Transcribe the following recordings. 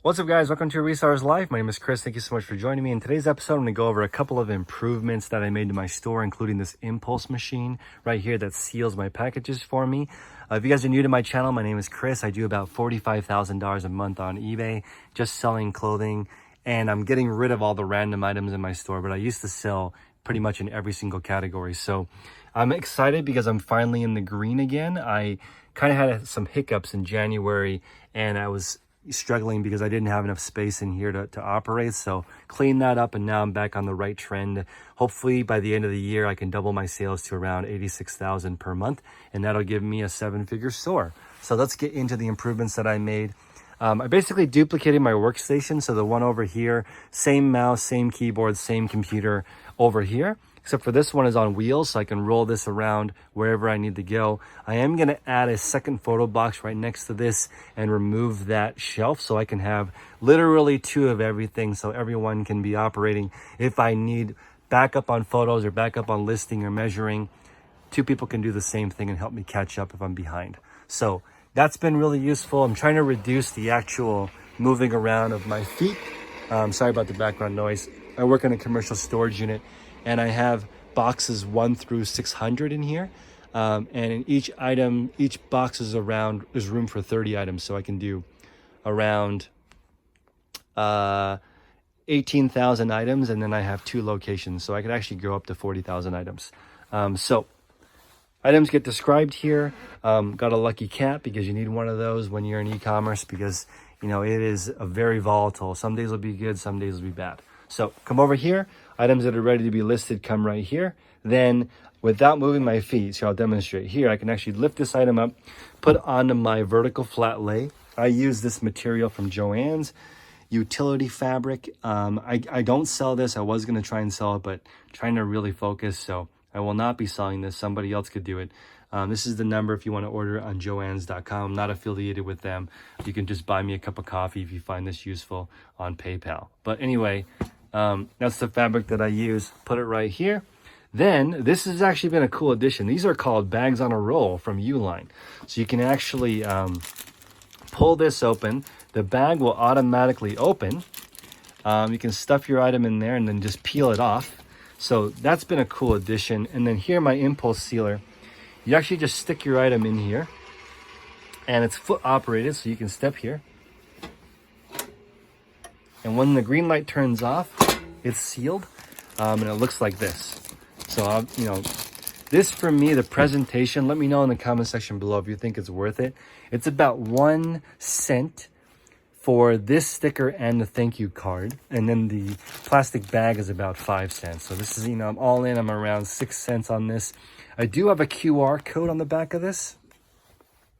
What's up, guys? Welcome to Resellers Life. My name is Chris. Thank you so much for joining me. In today's episode, I'm going to go over a couple of improvements that I made to my store, including this impulse machine right here that seals my packages for me. If you guys are new to my channel, my name is Chris. I do about $45,000 a month on eBay, just selling clothing, and I'm getting rid of all the random items in my store, but I used to sell pretty much in every single category. So I'm excited because I'm finally in the green again. I kind of had some hiccups in January, and I was struggling because I didn't have enough space in here to operate. So clean that up, and now I'm back on the right trend. Hopefully by the end of the year, I can double my sales to around 86,000 per month, and that'll give me a 7-figure store. So let's get into the improvements that I made. I basically duplicated my workstation. So the one over here, same mouse, same keyboard, same computer over here, except for this one is on wheels, so I can roll this around wherever I need to go. I am going to add a second photo box right next to this and remove that shelf so I can have literally two of everything, so everyone can be operating. If I need backup on photos or backup on listing or measuring, two people can do the same thing and help me catch up if I'm behind. So that's been really useful. I'm trying to reduce the actual moving around of my feet. Sorry about the background noise. I work in a commercial storage unit, and I have boxes 1 through 600 in here. And in each item, each box is there's room for 30 items. So I can do around 18,000 items. And then I have 2 locations. So I could actually go up to 40,000 items. So items get described here. Got a lucky cat because you need one of those when you're in e-commerce, because it is a very volatile. Some days will be good, some days will be bad. So come over here. Items that are ready to be listed come right here. Then without moving my feet, so I'll demonstrate here, I can actually lift this item up, put it onto my vertical flat lay. I use this material from Joann's, utility fabric. I don't sell this. I was going to try and sell it, but I'm trying to really focus. So I will not be selling this. Somebody else could do it. This is the number if you want to order on joanns.com. I'm not affiliated with them. You can just buy me a cup of coffee if you find this useful on PayPal. But anyway, that's the fabric that I use. Put it right here. Then this has actually been a cool addition. These are called bags on a roll from Uline. So you can actually pull this open. The bag will automatically open. You can stuff your item in there and then just peel it off. So that's been a cool addition. And then here, my impulse sealer. You actually just stick your item in here, and it's foot operated, so you can step here. And when the green light turns off, it's sealed, and it looks like this. So, this for me, the presentation, let me know in the comment section below if you think it's worth it. It's about 1 cent for this sticker and the thank you card. And then the plastic bag is about 5 cents. So this is, I'm all in, I'm around 6 cents on this. I do have a QR code on the back of this.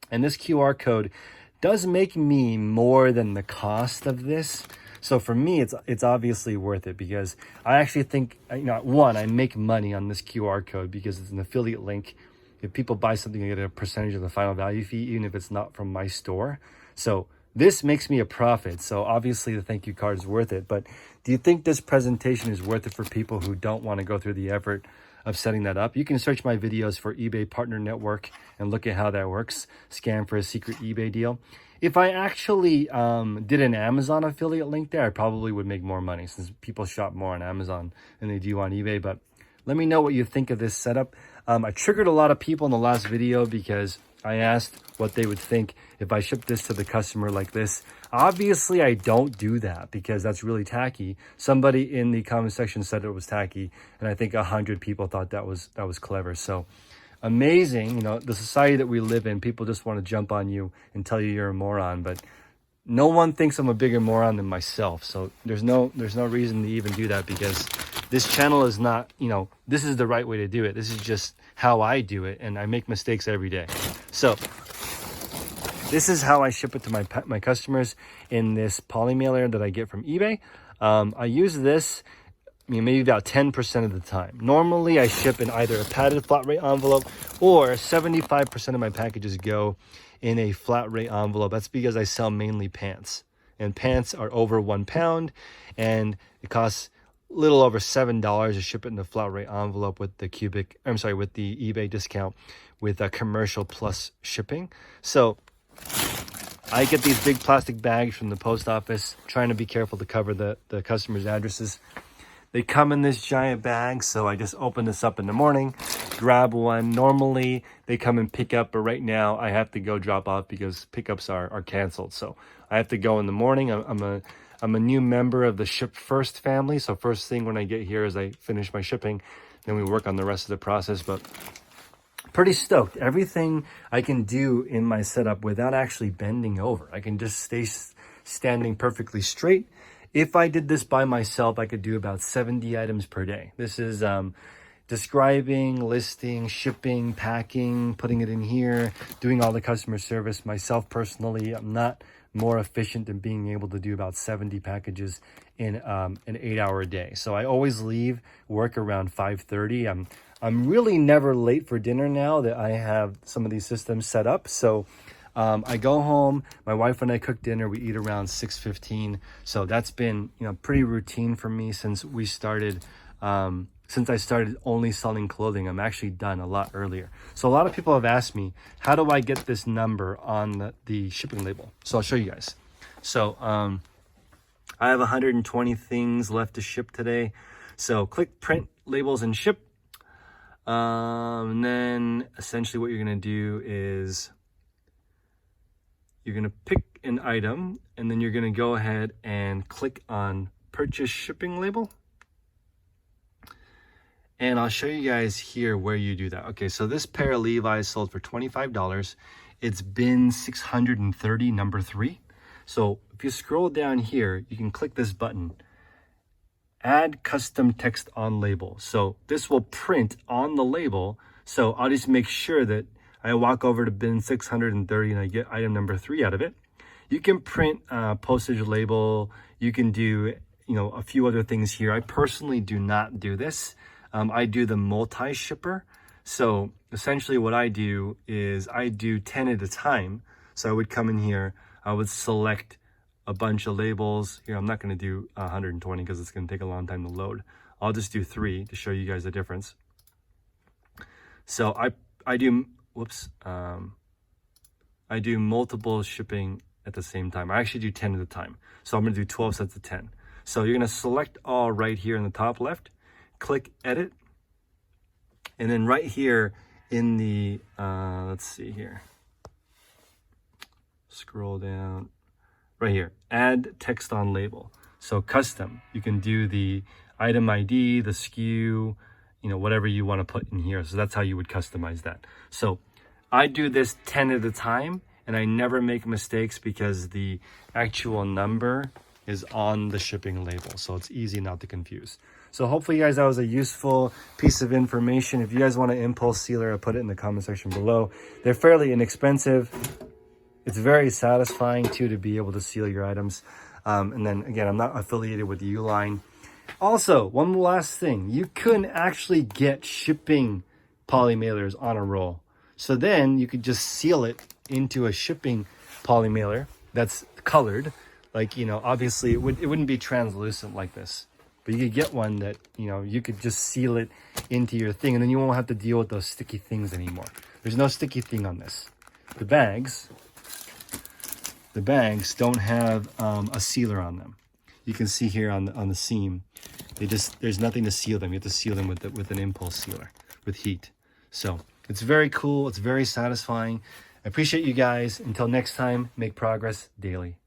And this QR code does make me more than the cost of this. So for me, it's obviously worth it, because I actually think, one, I make money on this QR code because it's an affiliate link. If people buy something, I get a percentage of the final value fee, even if it's not from my store. So this makes me a profit. So obviously the thank you card is worth it. But do you think this presentation is worth it for people who don't want to go through the effort of setting that up? You can search my videos for eBay Partner Network and look at how that works. Scan for a secret eBay deal. If I actually did an Amazon affiliate link there, I probably would make more money, since people shop more on Amazon than they do on eBay. But let me know what you think of this setup. I triggered a lot of people in the last video because I asked what they would think if I shipped this to the customer like this. Obviously, I don't do that because that's really tacky. Somebody in the comment section said it was tacky, and I think 100 people thought that was clever. So amazing, the society that we live in, people just want to jump on you and tell you you're a moron, but no one thinks I'm a bigger moron than myself. So there's no reason to even do that, because this channel is not, this is the right way to do it. This is just how I do it, and I make mistakes every day. So this is how I ship it to my customers in this poly mailer that I get from eBay. I use this maybe about 10% of the time. Normally I ship in either a padded flat rate envelope, or 75% of my packages go in a flat rate envelope. That's because I sell mainly pants, and pants are over 1 pound, and it costs a little over $7 to ship it in the flat rate envelope with the with the eBay discount with a commercial plus shipping. So I get these big plastic bags from the post office, trying to be careful to cover the customers' addresses. They come in this giant bag, so I just open this up in the morning, grab one. Normally, they come and pick up, but right now I have to go drop off because pickups are canceled. So I have to go in the morning. I'm a new member of the Ship First family, so first thing when I get here is I finish my shipping, then we work on the rest of the process. But pretty stoked. Everything I can do in my setup without actually bending over. I can just stay standing perfectly straight. If I did this by myself, I could do about 70 items per day. This is describing, listing, shipping, packing, putting it in here, doing all the customer service. Myself personally, I'm not more efficient than being able to do about 70 packages in an 8-hour day. So I always leave work around 5:30. I'm really never late for dinner now that I have some of these systems set up. So I go home, my wife and I cook dinner, we eat around 6:15. So that's been, pretty routine for me since we started, since I started only selling clothing. I'm actually done a lot earlier. So a lot of people have asked me, how do I get this number on the shipping label? So I'll show you guys. So I have 120 things left to ship today. So click print labels and ship. And then essentially what you're gonna do is you're going to pick an item, and then you're going to go ahead and click on purchase shipping label. And I'll show you guys here where you do that. Okay, so this pair of Levi's sold for $25. It's bin 630, number 3. So if you scroll down here, you can click this button, add custom text on label. So this will print on the label. So I'll just make sure that I walk over to bin 630 and I get item number 3 out of it. You can print postage label. You can do, a few other things here. I personally do not do this. I do the multi-shipper. So essentially what I do is I do 10 at a time. So I would come in here, I would select a bunch of labels. Here, I'm not going to do 120 because it's going to take a long time to load. I'll just do 3 to show you guys the difference. So I do... I do multiple shipping at the same time. I actually do 10 at a time. So I'm going to do 12 sets of 10. So you're going to select all right here in the top left, click edit. And then right here in the, let's see here, scroll down right here, add text on label. So custom, you can do the item ID, the SKU, whatever you want to put in here. So that's how you would customize that. So I do this 10 at a time, and I never make mistakes because the actual number is on the shipping label. So it's easy not to confuse. So hopefully, you guys, that was a useful piece of information. If you guys want an impulse sealer, I'll put it in the comment section below. They're fairly inexpensive. It's very satisfying, too, to be able to seal your items. And then, again, I'm not affiliated with Uline. Also, one last thing. You couldn't actually get shipping poly mailers on a roll. So then you could just seal it into a shipping poly mailer that's colored. Like, obviously it wouldn't be translucent like this. But you could get one that, you could just seal it into your thing, and then you won't have to deal with those sticky things anymore. There's no sticky thing on this. The bags don't have a sealer on them. You can see here on the seam, there's nothing to seal them. You have to seal them with an impulse sealer with heat. So it's very cool. It's very satisfying. I appreciate you guys. Until next time, make progress daily.